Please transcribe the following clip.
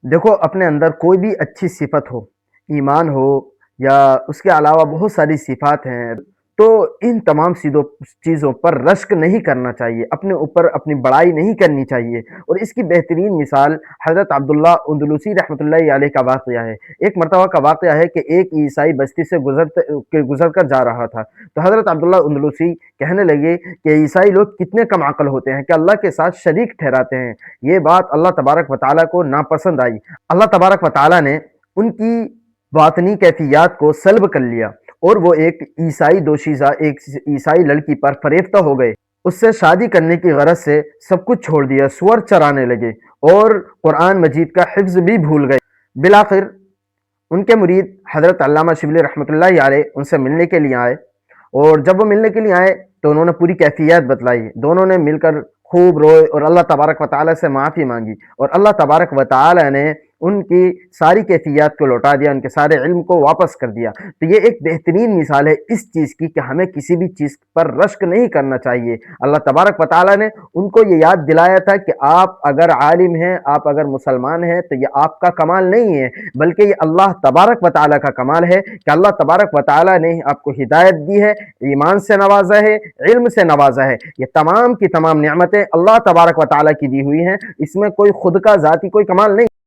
دیکھو، اپنے اندر کوئی بھی اچھی صفت ہو، ایمان ہو یا اس کے علاوہ بہت ساری صفات ہیں، تو ان تمام چیزوں پر رشک نہیں کرنا چاہیے، اپنے اوپر اپنی بڑائی نہیں کرنی چاہیے۔ اور اس کی بہترین مثال حضرت عبداللہ اندلسی رحمۃ اللہ علیہ کا واقعہ ہے۔ ایک مرتبہ کا واقعہ ہے کہ ایک عیسائی بستی سے گزر کر جا رہا تھا، تو حضرت عبداللہ اندلسی کہنے لگے کہ عیسائی لوگ کتنے کم عقل ہوتے ہیں کہ اللہ کے ساتھ شریک ٹھہراتے ہیں۔ یہ بات اللہ تبارک و تعالیٰ کو ناپسند آئی۔ اللہ تبارک و تعالیٰ نے ان کی باطنی کیفیات کو سلب کر لیا، اور وہ ایک عیسائی دوشیزہ، ایک عیسائی لڑکی پر فریفتہ ہو گئے۔ اس سے شادی کرنے کی غرض سے سب کچھ چھوڑ دیا، سور چرانے لگے اور قرآن مجید کا حفظ بھی بھول گئے۔ بالآخر ان کے مرید حضرت علامہ شبلی رحمۃ اللہ علیہ ان سے ملنے کے لیے آئے، اور جب وہ ملنے کے لیے آئے تو انہوں نے پوری کیفیات بتلائی۔ دونوں نے مل کر خوب روئے اور اللہ تبارک و تعالیٰ سے معافی مانگی، اور اللہ تبارک و تعالیٰ نے ان کی ساری کیفیات کو لوٹا دیا، ان کے سارے علم کو واپس کر دیا۔ تو یہ ایک بہترین مثال ہے اس چیز کی کہ ہمیں کسی بھی چیز پر رشک نہیں کرنا چاہیے۔ اللہ تبارک و تعالیٰ نے ان کو یہ یاد دلایا تھا کہ آپ اگر عالم ہیں، آپ اگر مسلمان ہیں، تو یہ آپ کا کمال نہیں ہے، بلکہ یہ اللہ تبارک و تعالیٰ کا کمال ہے کہ اللہ تبارک و تعالیٰ نے آپ کو ہدایت دی ہے، ایمان سے نوازا ہے، علم سے نوازا ہے۔ یہ تمام کی تمام نعمتیں اللہ تبارک و تعالیٰ کی دی ہوئی ہیں، اس میں کوئی خود کا ذاتی کوئی کمال نہیں۔